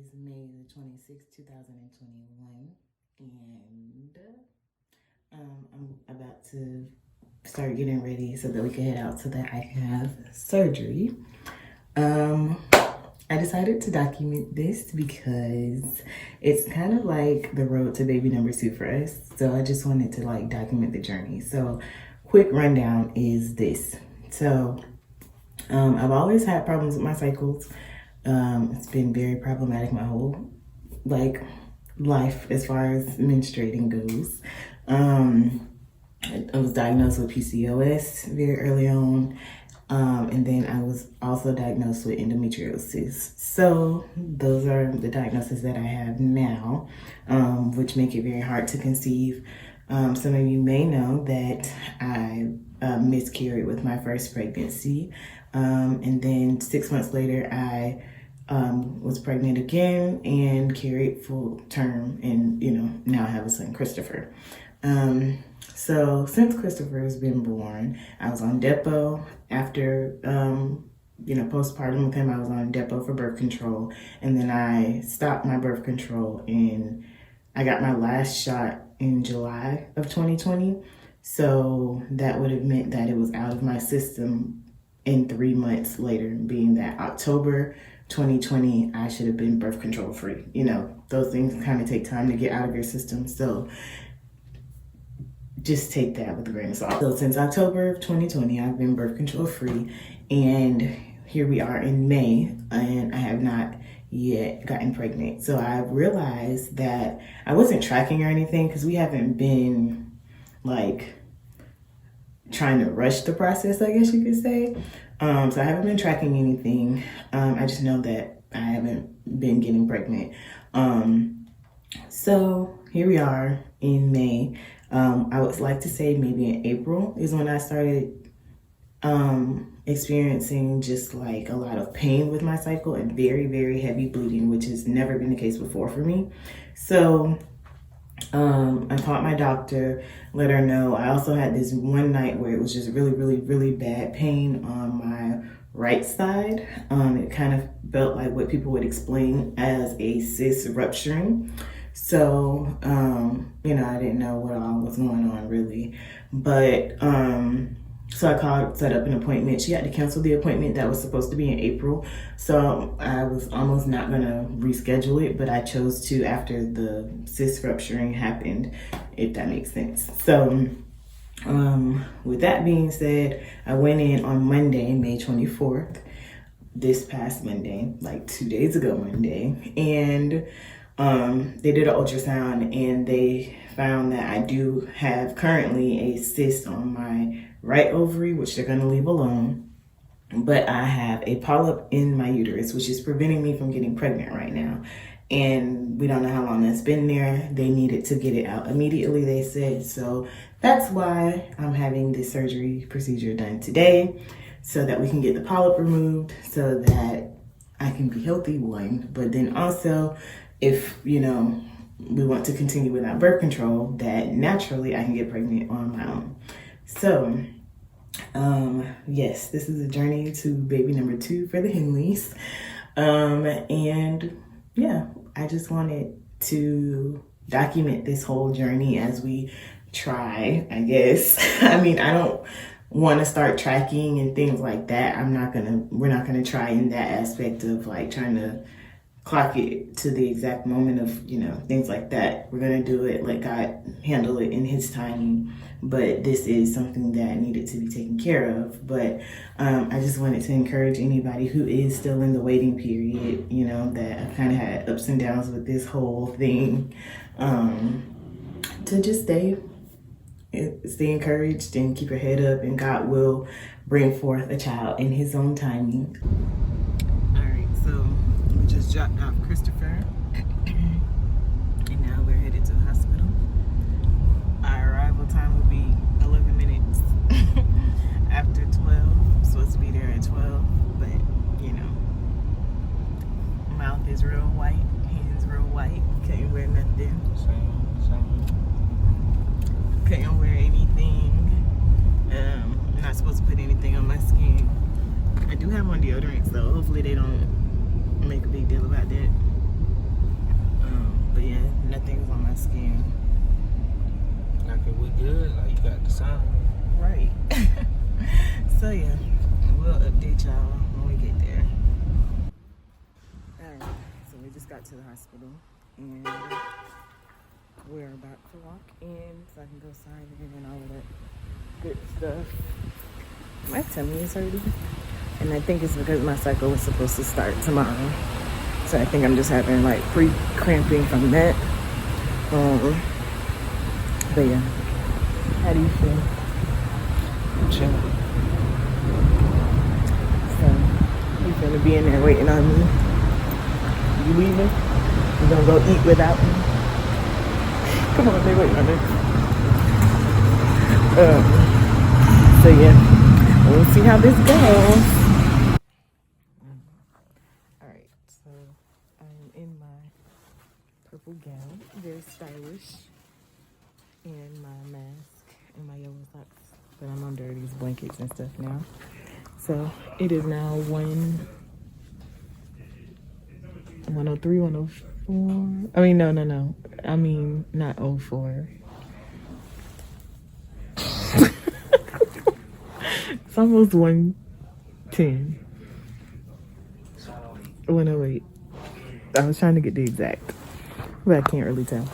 is May the 26th, 2021, and I'm about to start getting ready so that we can head out so that I can have surgery. I decided to document this because it's kind of like the road to baby number 2 for us. So I just wanted to like document the journey. So quick rundown is this. So I've always had problems with my cycles. It's been very problematic my whole life as far as menstruating goes. I was diagnosed with PCOS very early on. And then I was also diagnosed with endometriosis. So those are the diagnoses that I have now, which make it very hard to conceive. Some of you may know that I miscarried with my first pregnancy. And then 6 months later, I was pregnant again and carried full term. And, now I have a son, Christopher. So since Christopher has been born, I was on Depo. After, postpartum with him, I was on Depo for birth control. And then I stopped my birth control and I got my last shot in July of 2020. So that would have meant that it was out of my system in 3 months later, being that October 2020, I should have been birth control free. Those things kind of take time to get out of your system. So just take that with a grain of salt. So since October of 2020, I've been birth control free, and here we are in May, and I have not yet gotten pregnant. So I realized that I wasn't tracking or anything because we haven't been trying to rush the process, I guess you could say. So I haven't been tracking anything. I just know that I haven't been getting pregnant. So here we are in May. I would like to say maybe in April is when I started experiencing just a lot of pain with my cycle and very, very heavy bleeding, which has never been the case before for me. So I called my doctor, let her know. I also had this one night where it was just really, really, really bad pain on my right side. It kind of felt like what people would explain as a cyst rupturing. So, I didn't know what all was going on really, but, so I called, set up an appointment. She had to cancel the appointment that was supposed to be in April. So I was almost not gonna reschedule it, but I chose to after the cyst rupturing happened, if that makes sense. So, with that being said, I went in on Monday, May 24th, this past Monday, 2 days ago Monday, and they did an ultrasound and they found that I do have currently a cyst on my right ovary, which they're going to leave alone. But I have a polyp in my uterus, which is preventing me from getting pregnant right now. And we don't know how long that's been there. They needed to get it out immediately, they said. So that's why I'm having this surgery procedure done today, so that we can get the polyp removed, so that I can be healthy, one. But then also, if, we want to continue without birth control, that naturally I can get pregnant on my own. So, yes, this is a journey to baby number 2 for the Henleys. And yeah, I just wanted to document this whole journey as we try, I guess. I mean, I don't want to start tracking and things like that. We're not gonna try in that aspect of trying to clock it to the exact moment of, things like that. We're going to do it like God handle it in his timing. But this is something that needed to be taken care of. But I just wanted to encourage anybody who is still in the waiting period, that I've kind of had ups and downs with this whole thing, to just stay encouraged and keep your head up, and God will bring forth a child in his own timing. All right, so we just dropped off Christopher, and now we're headed to the hospital. Our arrival time will be 11 minutes after 12. I'm supposed to be there at 12, but mouth is real white, hands real white, can't wear nothing. Same. Can't wear anything. I'm not supposed to put anything on my skin. I do have on deodorant, so hopefully they don't make a big deal about that. scan. Like if we good, like you got the sound. Right. So yeah, we'll update y'all when we get there. Alright, so we just got to the hospital and we're about to walk in so I can go sign in and all of that good stuff. My tummy is hurting, and I think it's because my cycle was supposed to start tomorrow. So I think I'm just having like pre-cramping from that. But yeah, how do you feel? I'm chilling. So he's gonna be in there waiting on me. You leaving? You gonna go eat without me? Come on, they waiting on us. So yeah, we'll see how this goes. Alright, so I'm in my purple gown, very stylish, and my mask and my yellow socks. But I'm under these blankets and stuff now. So it is now 103, 104. I mean, no. I mean, not 04. It's almost 110. 108. I was trying to get the exact, but I can't really tell.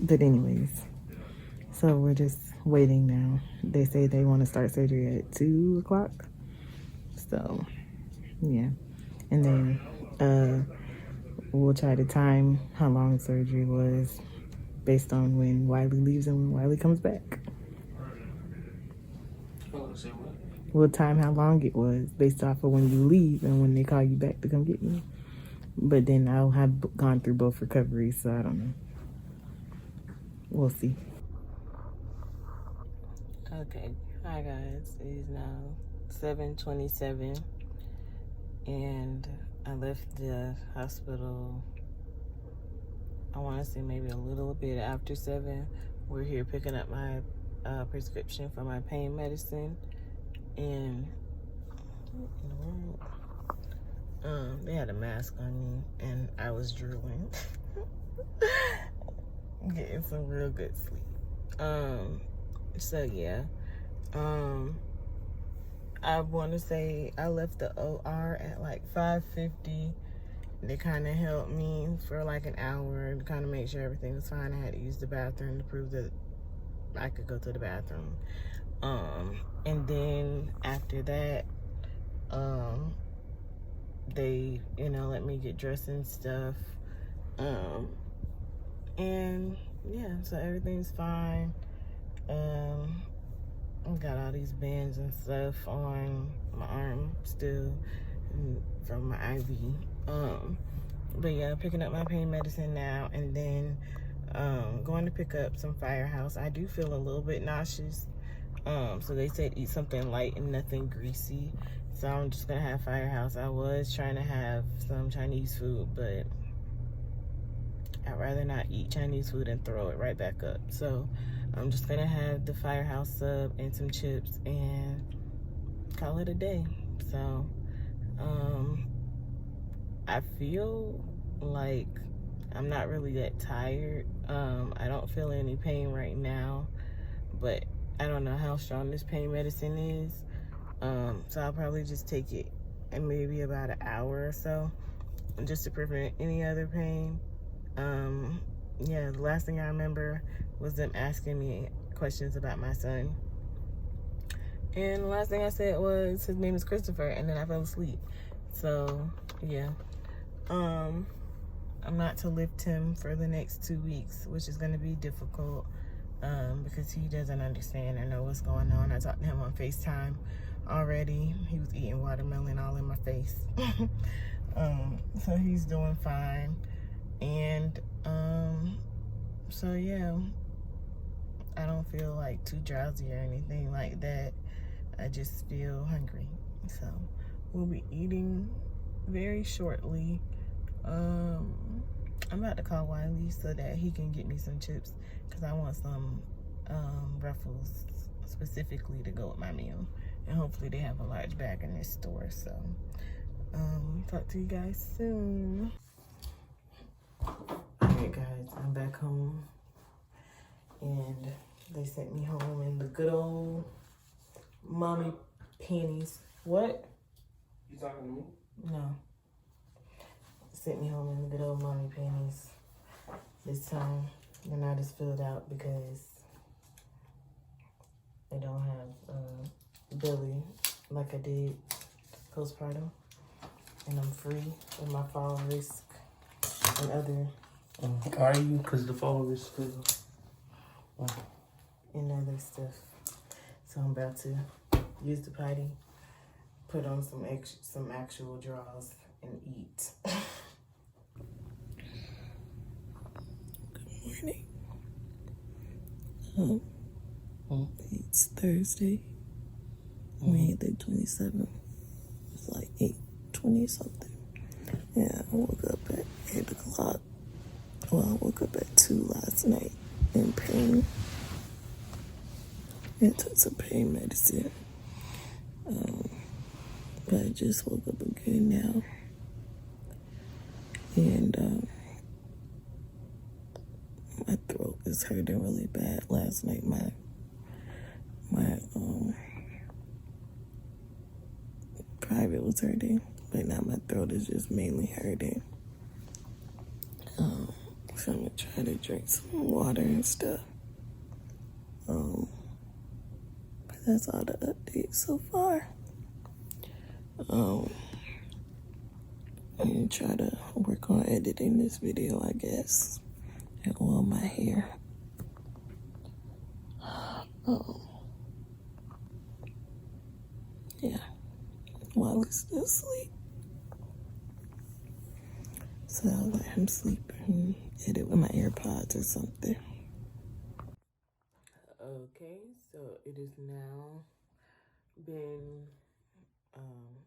But anyways, so we're just waiting now. They say they want to start surgery at 2 o'clock. So, yeah. And then we'll try to time how long surgery was based on when Wylie leaves and when Wylie comes back. We'll time how long it was based off of when you leave and when they call you back to come get me. But then I'll have gone through both recoveries, so I don't know. We'll see. Okay, hi guys. It is now 7:27, and I left the hospital, I want to say maybe a little bit after 7. We're here picking up my prescription for my pain medicine, and they had a mask on me, and I was drooling. Getting some real good sleep. So yeah, I want to say I left the OR at like 5:50. They kind of helped me for like an hour to kind of make sure everything was fine. I had to use the bathroom to prove that I could go to the bathroom. And then after that, they, let me get dressed and stuff. And yeah, so everything's fine. I got all these bands and stuff on my arm still from my IV. But yeah, picking up my pain medicine now, and then going to pick up some Firehouse. I do feel a little bit nauseous. So they said eat something light and nothing greasy. So I'm just gonna have Firehouse. I was trying to have some Chinese food, but I'd rather not eat Chinese food and throw it right back up. So I'm just gonna have the Firehouse sub and some chips and call it a day. So I feel like I'm not really that tired. I don't feel any pain right now, but I don't know how strong this pain medicine is. So I'll probably just take it in maybe about an hour or so, just to prevent any other pain. Yeah, the last thing I remember was them asking me questions about my son. And the last thing I said was his name is Christopher, and then I fell asleep. So yeah, I'm not to lift him for the next 2 weeks, which is going to be difficult because he doesn't understand or know what's going on. I talked to him on FaceTime already. He was eating watermelon all in my face. So he's doing fine. And so yeah, I don't feel like too drowsy or anything like that. I just feel hungry. So we'll be eating very shortly. I'm about to call Wylie so that he can get me some chips, because I want some Ruffles specifically to go with my meal, and hopefully they have a large bag in this store. So talk to you guys soon. Alright guys, I'm back home and they sent me home in the good old mommy panties. What? You talking to me? No. Sent me home in the good old mommy panties. This time they're not as filled out because I don't have belly like I did postpartum. And I'm free of my fall risk and other Are you? Because the fall risk and other stuff. So I'm about to use the potty, put on some actual drawers, and eat. Good morning. It's Thursday, May the 27th. It's like 8:20 something. Yeah, I woke up at 8 o'clock. Well, I woke up at 2 last night in pain. I took some pain medicine. But I just woke up again now. And my throat is hurting really bad. Last night my private was hurting, but now my throat is just mainly hurting. So I'm gonna try to drink some water and stuff. But that's all the updates so far. I'm gonna try to work on editing this video, I guess, and oil my hair. Yeah, Willie's still asleep. So I'll let him sleep and edit with my AirPods or something. Okay, so it is now been,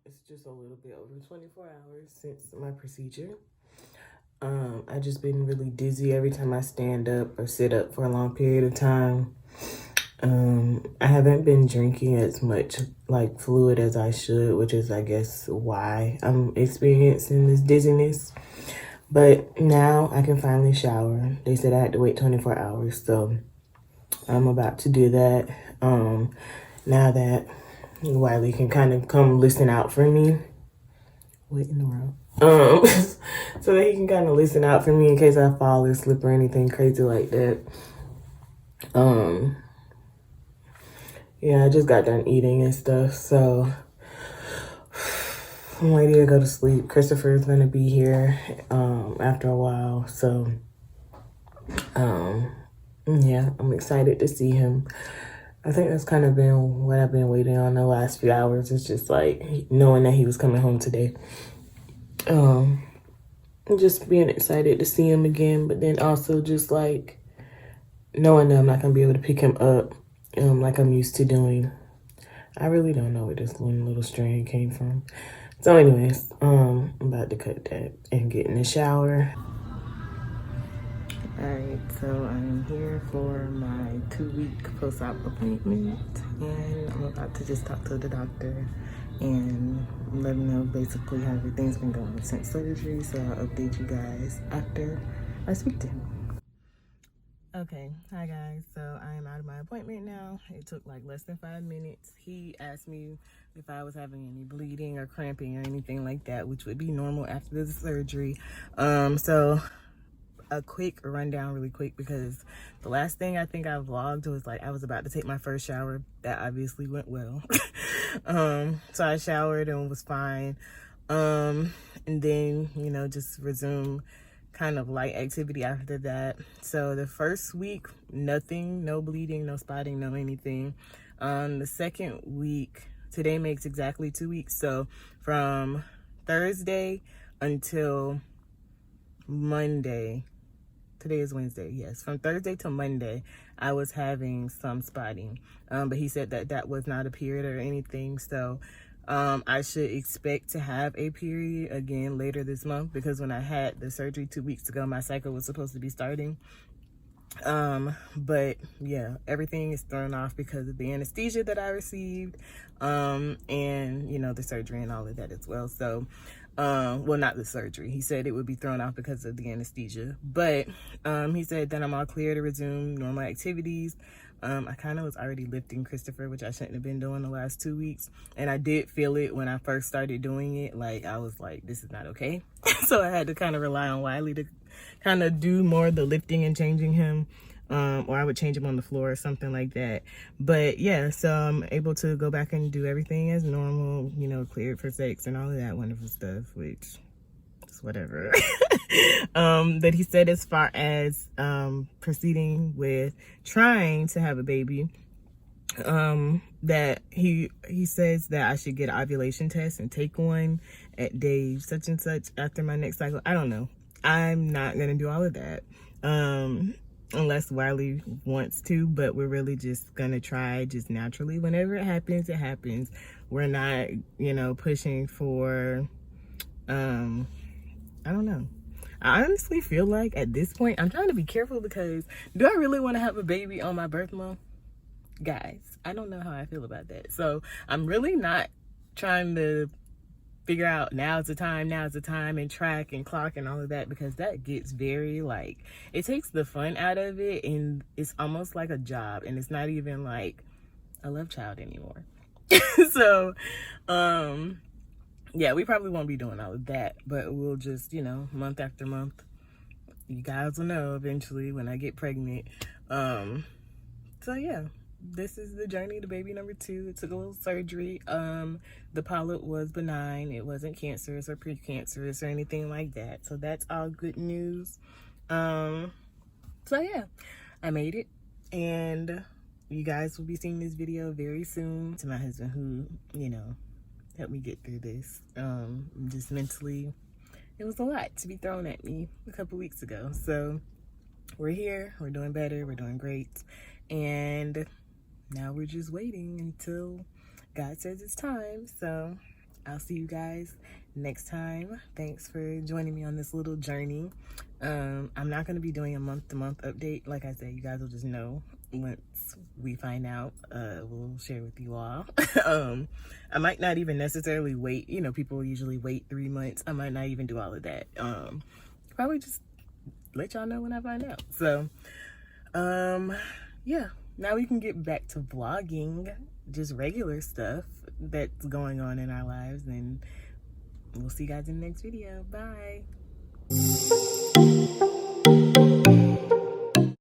it's just a little bit over 24 hours since my procedure. I just been really dizzy every time I stand up or sit up for a long period of time. I haven't been drinking as much like fluid as I should, which is, I guess, why I'm experiencing this dizziness. But now I can finally shower. They said I had to wait 24 hours, so I'm about to do that. Now that Wylie can kind of come listen out for me. What in the world? So that he can kind of listen out for me in case I fall or slip or anything crazy like that. Yeah, I just got done eating and stuff, so I'm ready to go to sleep. Christopher's gonna be here after a while, so yeah, I'm excited to see him. I think that's kind of been what I've been waiting on the last few hours. It's just like knowing that he was coming home today. Just being excited to see him again, but then also just like knowing that I'm not gonna be able to pick him up like I'm used to doing. I really don't know where this one little strand came from. So anyways, I'm about to cut that and get in the shower. Alright, so I'm here for my 2-week post-op appointment, and I'm about to just talk to the doctor and let him know basically how everything's been going since surgery, so I'll update you guys after I speak to him. Okay, hi guys, so I am out of my appointment now. It took like less than 5 minutes. He asked me if I was having any bleeding or cramping or anything like that, which would be normal after the surgery. So a quick rundown really quick, because the last thing I think I vlogged was like I was about to take my first shower. That obviously went well. So I showered and was fine. And then, you know, just resume kind of light activity after that. So the first week, nothing, no bleeding, no spotting, no anything. The second week, today makes exactly 2 weeks. So from Thursday until Monday, today is Wednesday, yes. From Thursday to Monday, I was having some spotting. But he said that that was not a period or anything. So I should expect to have a period again later this month, because when I had the surgery 2 weeks ago, my cycle was supposed to be starting. But yeah, everything is thrown off because of the anesthesia that I received, and you know, the surgery and all of that as well. So Well, not the surgery. He said it would be thrown off because of the anesthesia. But he said that I'm all clear to resume normal activities. I kind of was already lifting Christopher, which I shouldn't have been doing the last 2 weeks. And I did feel it when I first started doing it. Like, I was like, this is not okay. So I had to kind of rely on Wylie to kind of do more of the lifting and changing him. Or I would change him on the floor or something like that. But yeah, so I'm able to go back and do everything as normal, you know, cleared for sex and all of that wonderful stuff, which is whatever. But he said as far as proceeding with trying to have a baby, that he says that I should get an ovulation test and take one at day such and such after my next cycle. I don't know. I'm not going to do all of that. Unless Wylie wants to, but we're really just gonna try just naturally. Whenever it happens, it happens. We're not, you know, pushing for, I don't know. I honestly feel like at this point, I'm trying to be careful because do I really want to have a baby on my birth month? Guys, I don't know how I feel about that. So I'm really not trying to figure out now's the time, and track and clock and all of that, because that gets very, like, it takes the fun out of it, and it's almost like a job, and it's not even like a love child anymore. So yeah, we probably won't be doing all of that, but we'll just, you know, month after month, you guys will know eventually when I get pregnant. So yeah, this is the journey to baby number 2. It took a little surgery. The polyp was benign. It wasn't cancerous or precancerous or anything like that. So that's all good news. So yeah, I made it. And you guys will be seeing this video very soon. To my husband who, you know, helped me get through this. Just mentally, it was a lot to be thrown at me a couple weeks ago. So we're here. We're doing better. We're doing great. And now we're just waiting until God says it's time. So I'll see you guys next time. Thanks for joining me on this little journey. I'm not going to be doing a month-to-month update. Like I said, you guys will just know once we find out. We'll share with you all. I might not even necessarily wait. You know, people usually wait 3 months. I might not even do all of that. Probably just let y'all know when I find out. So, yeah. Now we can get back to vlogging, just regular stuff that's going on in our lives, and we'll see you guys in the next video. Bye.